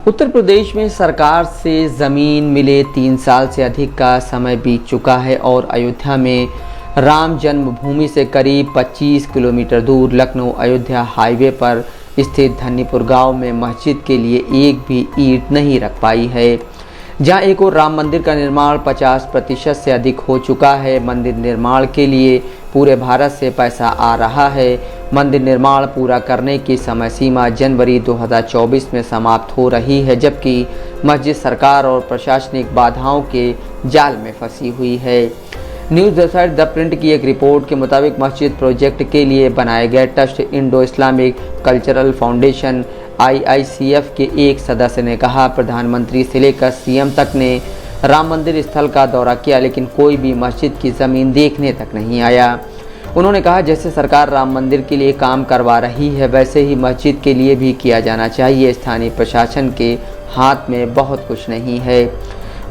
उत्तर प्रदेश में सरकार से ज़मीन मिले 3 साल से अधिक का समय बीत चुका है और अयोध्या में राम जन्मभूमि से करीब 25 किलोमीटर दूर लखनऊ अयोध्या हाईवे पर स्थित धन्नीपुर गांव में मस्जिद के लिए एक भी ईंट नहीं रख पाई है। जहां एक और राम मंदिर का निर्माण 50% से अधिक हो चुका है। मंदिर निर्माण के लिए पूरे भारत से पैसा आ रहा है। मंदिर निर्माण पूरा करने की समय सीमा जनवरी 2024 में समाप्त हो रही है, जबकि मस्जिद सरकार और प्रशासनिक बाधाओं के जाल में फंसी हुई है। न्यूज़ वेबसाइट द प्रिंट की एक रिपोर्ट के मुताबिक मस्जिद प्रोजेक्ट के लिए बनाए गए trust Indo Islamic cultural foundation IICF के एक सदस्य ने कहा, प्रधानमंत्री से लेकर CM तक ने राम मंदिर स्थल का दौरा किया, लेकिन कोई भी मस्जिद की ज़मीन देखने तक नहीं आया। उन्होंने कहा, जैसे सरकार राम मंदिर के लिए काम करवा रही है, वैसे ही मस्जिद के लिए भी किया जाना चाहिए। स्थानीय प्रशासन के हाथ में बहुत कुछ नहीं है।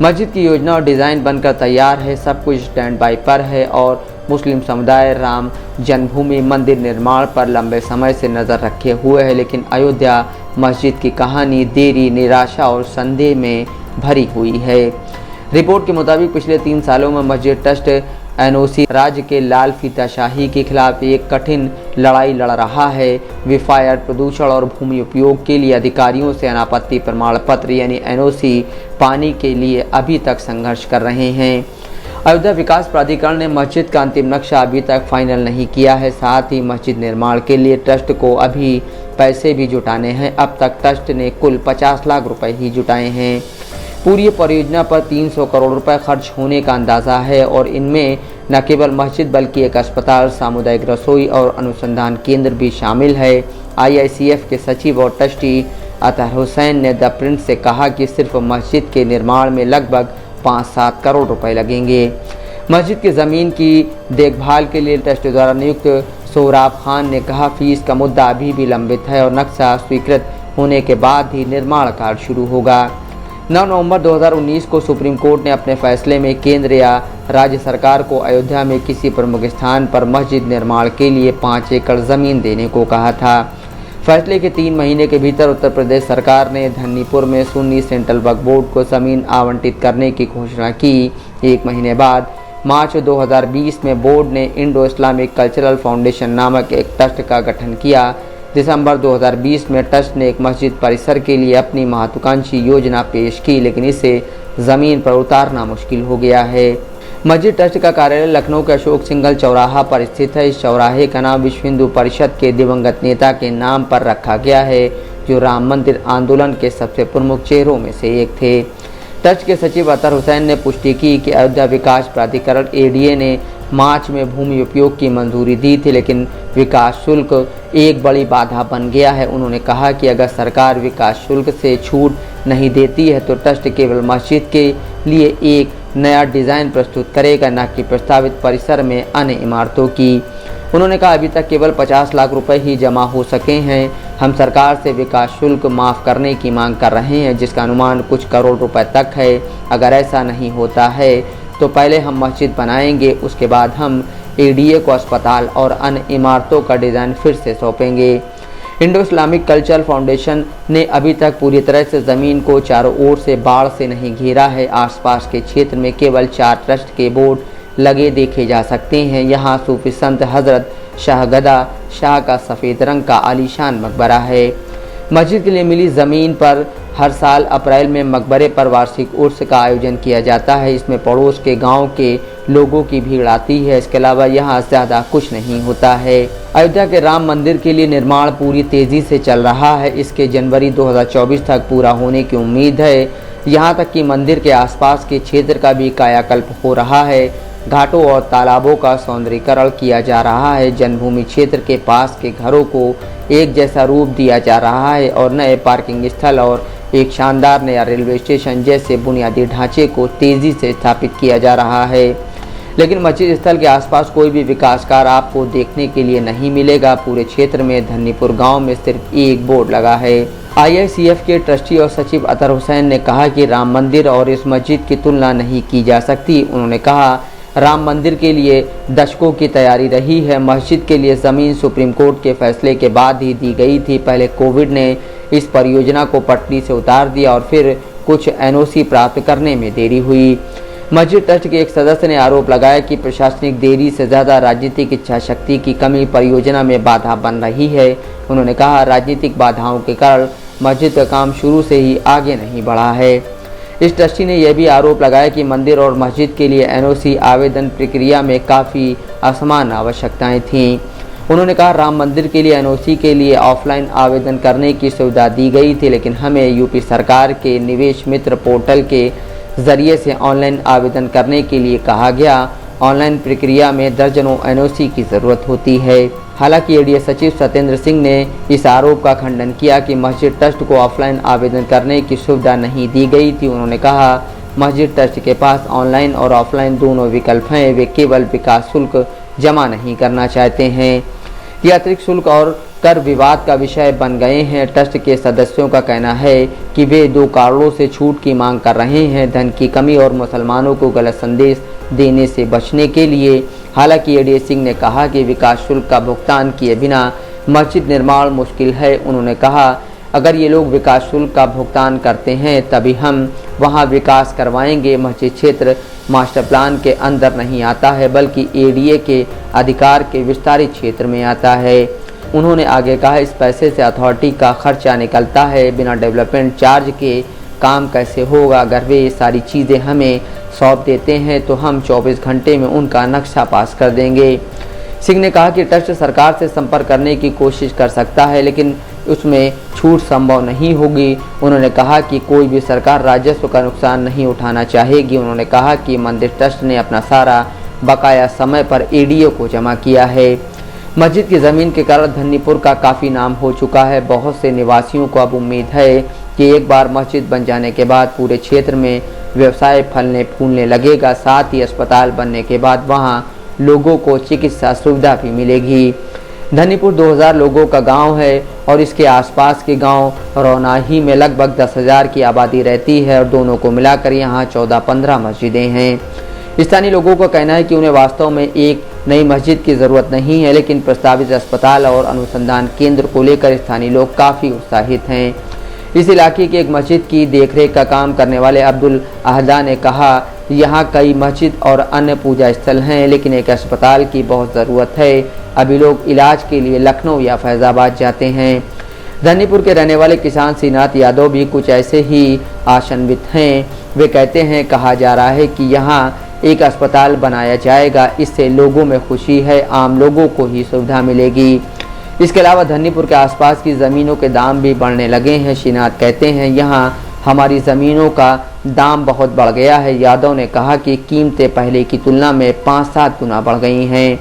मस्जिद की योजना और डिज़ाइन बनकर तैयार है, सब कुछ स्टैंड बाई पर है और मुस्लिम समुदाय राम जन्मभूमि मंदिर निर्माण पर लंबे समय से नज़र रखे हुए है, लेकिन अयोध्या मस्जिद की कहानी देरी, निराशा और संदेह में भरी हुई है। रिपोर्ट के मुताबिक पिछले 3 सालों में मस्जिद ट्रस्ट NOC राज्य के लाल फीताशाही के खिलाफ एक कठिन लड़ाई लड़ रहा है। विफायर, प्रदूषण और भूमि उपयोग के लिए अधिकारियों से अनापत्ति प्रमाण पत्र यानी NOC पाने के लिए अभी तक संघर्ष कर रहे हैं। अयोध्या विकास प्राधिकरण ने मस्जिद का अंतिम नक्शा अभी तक फाइनल नहीं किया है। साथ ही मस्जिद निर्माण के लिए ट्रस्ट को अभी पैसे भी जुटाने हैं। अब तक ट्रस्ट ने कुल 50 लाख रुपए ही जुटाए हैं। पूरी परियोजना पर 300 करोड़ रुपए खर्च होने का अंदाज़ा है और इनमें न केवल मस्जिद बल्कि एक अस्पताल, सामुदायिक रसोई और अनुसंधान केंद्र भी शामिल है। IICF के सचिव और ट्रस्टी अतहर हुसैन ने द प्रिंट से कहा कि सिर्फ मस्जिद के निर्माण में लगभग 5-7 करोड़ रुपए लगेंगे। मस्जिद की ज़मीन की देखभाल के लिए ट्रस्ट द्वारा नियुक्त सोहराब खान ने कहा, फीस का मुद्दा अभी भी लंबित है और नक्शा स्वीकृत होने के बाद ही निर्माण कार्य शुरू होगा। 9 नवंबर 2019 को सुप्रीम कोर्ट ने अपने फैसले में केंद्र या राज्य सरकार को अयोध्या में किसी प्रमुख स्थान पर मस्जिद निर्माण के लिए 5 एकड़ ज़मीन देने को कहा था। फैसले के 3 महीने के भीतर उत्तर प्रदेश सरकार ने धन्नीपुर में सुन्नी सेंट्रल वक्फ बोर्ड को ज़मीन आवंटित करने की घोषणा की। 1 महीने बाद मार्च 2020 में बोर्ड ने इंडो इस्लामिक कल्चरल फाउंडेशन नामक एक ट्रस्ट का गठन किया। दिसंबर 2020 में ट्रस्ट ने एक मस्जिद परिसर के लिए अपनी महत्वाकांक्षी योजना पेश की, लेकिन इसे ज़मीन पर उतारना मुश्किल हो गया है। मस्जिद ट्रस्ट का कार्यालय लखनऊ के अशोक सिंघल चौराहा पर स्थित है। इस चौराहे का नाम विश्व हिंदू परिषद के दिवंगत नेता के नाम पर रखा गया है, जो राम मंदिर आंदोलन के सबसे प्रमुख चेहरों में से एक थे। ट्रस्ट के सचिव अतहर हुसैन ने पुष्टि की कि अयोध्या विकास प्राधिकरण ADA ने मार्च में भूमि उपयोग की मंजूरी दी थी, लेकिन विकास शुल्क एक बड़ी बाधा बन गया है। उन्होंने कहा कि अगर सरकार विकास शुल्क से छूट नहीं देती है तो ट्रस्ट केवल मस्जिद के लिए एक नया डिज़ाइन प्रस्तुत करेगा, न कि प्रस्तावित परिसर में अन्य इमारतों की। उन्होंने कहा, अभी तक केवल 50 लाख रुपए ही जमा हो सके हैं। हम सरकार से विकास शुल्क माफ़ करने की मांग कर रहे हैं, जिसका अनुमान कुछ करोड़ रुपए तक है। अगर ऐसा नहीं होता है तो पहले हम मस्जिद बनाएंगे, उसके बाद हम ADA को अस्पताल और अन्य इमारतों का डिज़ाइन फिर से सौंपेंगे। इंडो इस्लामिक कल्चरल फाउंडेशन ने अभी तक पूरी तरह से ज़मीन को चारों ओर से बाढ़ से नहीं घेरा है। आसपास के क्षेत्र में केवल 4 ट्रस्ट के बोर्ड लगे देखे जा सकते हैं। यहाँ सूफी संत हज़रत शाहगदा शाह का सफ़ेद रंग का आलीशान मकबरा है। मस्जिद के लिए मिली ज़मीन पर हर साल अप्रैल में मकबरे पर वार्षिक उर्स का आयोजन किया जाता है। इसमें पड़ोस के गांव के लोगों की भीड़ आती है। इसके अलावा यहाँ ज़्यादा कुछ नहीं होता है। अयोध्या के राम मंदिर के लिए निर्माण पूरी तेज़ी से चल रहा है। इसके जनवरी 2024 तक पूरा होने की उम्मीद है। यहाँ तक कि मंदिर के आसपास के क्षेत्र का भी कायाकल्प हो रहा है। घाटों और तालाबों का सौंदर्यीकरण किया जा रहा है। जन्मभूमि क्षेत्र के पास के घरों को एक जैसा रूप दिया जा रहा है और नए पार्किंग स्थल और एक शानदार नया रेलवे स्टेशन जैसे बुनियादी ढांचे को तेज़ी से स्थापित किया जा रहा है। लेकिन मस्जिद स्थल के आसपास कोई भी विकास कार्य आपको देखने के लिए नहीं मिलेगा। पूरे क्षेत्र में धन्नीपुर गांव में सिर्फ एक बोर्ड लगा है। IICF के ट्रस्टी और सचिव अतहर हुसैन ने कहा कि राम मंदिर और इस मस्जिद की तुलना नहीं की जा सकती। उन्होंने कहा, राम मंदिर के लिए दशकों की तैयारी रही है। मस्जिद के लिए ज़मीन सुप्रीम कोर्ट के फैसले के बाद ही दी गई थी। पहले कोविड ने इस परियोजना को पटरी से उतार दिया और फिर कुछ एनओसी प्राप्त करने में देरी हुई। मस्जिद ट्रस्ट के एक सदस्य ने आरोप लगाया कि प्रशासनिक देरी से ज़्यादा राजनीतिक इच्छा शक्ति की कमी परियोजना में बाधा बन रही है। उन्होंने कहा, राजनीतिक बाधाओं के कारण मस्जिद का काम शुरू से ही आगे नहीं बढ़ा है। इस ट्रस्टी ने यह भी आरोप लगाया कि मंदिर और मस्जिद के लिए एनओसी आवेदन प्रक्रिया में काफ़ी असमान आवश्यकताएं थीं। उन्होंने कहा, राम मंदिर के लिए एनओसी के लिए ऑफलाइन आवेदन करने की सुविधा दी गई थी, लेकिन हमें यूपी सरकार के निवेश मित्र पोर्टल के जरिए से ऑनलाइन आवेदन करने के लिए कहा गया। ऑनलाइन प्रक्रिया में दर्जनों एनओसी की ज़रूरत होती है। हालांकि एडीए सचिव सत्येंद्र सिंह ने इस आरोप का खंडन किया कि मस्जिद ट्रस्ट को ऑफलाइन आवेदन करने की सुविधा नहीं दी गई थी। उन्होंने कहा, मस्जिद ट्रस्ट के पास ऑनलाइन और ऑफलाइन दोनों विकल्प हैं। वे केवल विकास शुल्क जमा नहीं करना चाहते हैं। ये अतिरिक्त शुल्क और कर विवाद का विषय बन गए हैं। ट्रस्ट के सदस्यों का कहना है कि वे 2 कारणों से छूट की मांग कर रहे हैं, धन की कमी और मुसलमानों को गलत संदेश देने से बचने के लिए। हालांकि एडीए सिंह ने कहा कि विकास शुल्क का भुगतान किए बिना मस्जिद निर्माण मुश्किल है। उन्होंने कहा, अगर ये लोग विकास शुल्क का भुगतान करते हैं तभी हम वहाँ विकास करवाएंगे। मस्जिद क्षेत्र मास्टर प्लान के अंदर नहीं आता है, बल्कि एडीए के अधिकार के विस्तारित क्षेत्र में आता है। उन्होंने आगे कहा, इस पैसे से अथॉरिटी का खर्चा निकलता है। बिना डेवलपमेंट चार्ज के काम कैसे होगा? अगर वे ये सारी चीज़ें हमें सौंप देते हैं तो हम 24 घंटे में उनका नक्शा पास कर देंगे। सिंह ने कहा कि ट्रस्ट सरकार से संपर्क करने की कोशिश कर सकता है, लेकिन उसमें छूट संभव नहीं होगी। उन्होंने कहा कि कोई भी सरकार राजस्व का नुकसान नहीं उठाना चाहेगी। उन्होंने कहा कि मंदिर ट्रस्ट ने अपना सारा बकाया समय पर एडीए को जमा किया है। मस्जिद की ज़मीन के कारण धन्नीपुर का काफ़ी नाम हो चुका है। बहुत से निवासियों को अब उम्मीद है कि एक बार मस्जिद बन जाने के बाद पूरे क्षेत्र में व्यवसाय फलने फूलने लगेगा। साथ ही अस्पताल बनने के बाद वहां लोगों को चिकित्सा सुविधा भी मिलेगी। धन्नीपुर 2000 लोगों का गांव है और इसके आसपास के गांव रौनाही में लगभग 10,000 की आबादी रहती है और दोनों को मिलाकर यहां 14-15 मस्जिदें हैं। स्थानीय लोगों का कहना है कि उन्हें वास्तव में एक नई मस्जिद की ज़रूरत नहीं है, लेकिन प्रस्तावित अस्पताल और अनुसंधान केंद्र को लेकर स्थानीय लोग काफ़ी उत्साहित हैं। इस इलाके की एक मस्जिद की देखरेख का काम करने वाले अब्दुल अहदा ने कहा, यहाँ कई मस्जिद और अन्य पूजा स्थल हैं, लेकिन एक अस्पताल की बहुत ज़रूरत है। अभी लोग इलाज के लिए लखनऊ या फैज़ाबाद जाते हैं। धन्नीपुर के रहने वाले किसान श्रीनाथ यादव भी कुछ ऐसे ही आशान्वित हैं। वे कहते हैं, कहा जा रहा है कि यहाँ एक अस्पताल बनाया जाएगा, इससे लोगों में खुशी है, आम लोगों को ही सुविधा मिलेगी। इसके अलावा धन्नीपुर के आसपास की ज़मीनों के दाम भी बढ़ने लगे हैं। श्रीनाथ कहते हैं, यहाँ हमारी ज़मीनों का दाम बहुत बढ़ गया है। यादव ने कहा कि कीमतें पहले की तुलना में 5-7 गुना बढ़ गई हैं।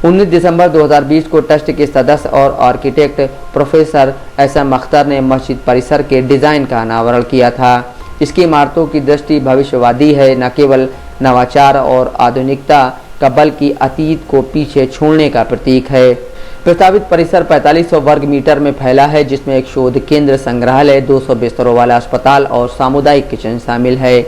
19 दिसंबर 2020 को ट्रस्ट के सदस्य और आर्किटेक्ट प्रोफेसर एसएम अख्तर ने मस्जिद परिसर के डिज़ाइन का अनावरण किया था। इसकी इमारतों की दृष्टि भविष्यवादी है, न केवल नवाचार और आधुनिकता का बल्कि अतीत को पीछे छोड़ने का प्रतीक है। प्रस्तावित परिसर 4500 वर्ग मीटर में फैला है, जिसमें एक शोध केंद्र, संग्रहालय, 200 बिस्तरों वाला अस्पताल और सामुदायिक किचन शामिल है।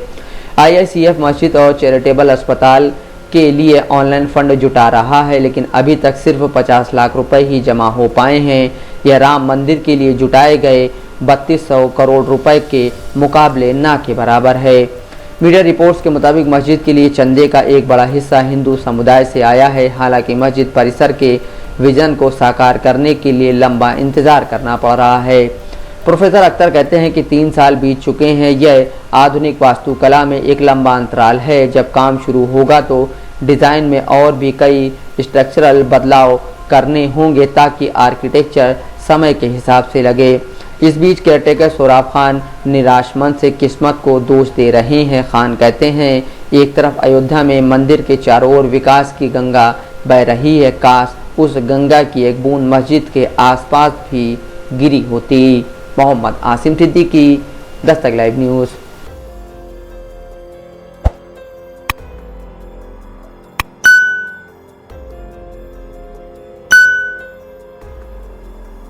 IICF मस्जिद और चैरिटेबल अस्पताल के लिए ऑनलाइन फंड जुटा रहा है, लेकिन अभी तक सिर्फ 50 लाख रुपए ही जमा हो पाए हैं। यह राम मंदिर के लिए जुटाए गए 3200 करोड़ रुपए के मुकाबले ना के बराबर है। मीडिया रिपोर्ट्स के मुताबिक मस्जिद के लिए चंदे का एक बड़ा हिस्सा हिंदू समुदाय से आया है। हालांकि मस्जिद परिसर के विजन को साकार करने के लिए लंबा इंतजार करना पड़ रहा है। प्रोफेसर अख्तर कहते हैं कि 3 साल बीत चुके हैं। यह आधुनिक वास्तुकला में एक लंबा अंतराल है। जब काम शुरू होगा तो डिज़ाइन में और भी कई स्ट्रक्चरल बदलाव करने होंगे ताकि आर्किटेक्चर समय के हिसाब से लगे। इस बीच केयरटेकर सोराब खान निराश मन से किस्मत को दोष दे रहे हैं। खान कहते हैं, एक तरफ अयोध्या में मंदिर के चारों ओर विकास की गंगा बह रही है, काश उस गंगा की एक बूंद मस्जिद के आसपास भी गिरी होती। Mohammad Asim Siddiqui, Dastak live news.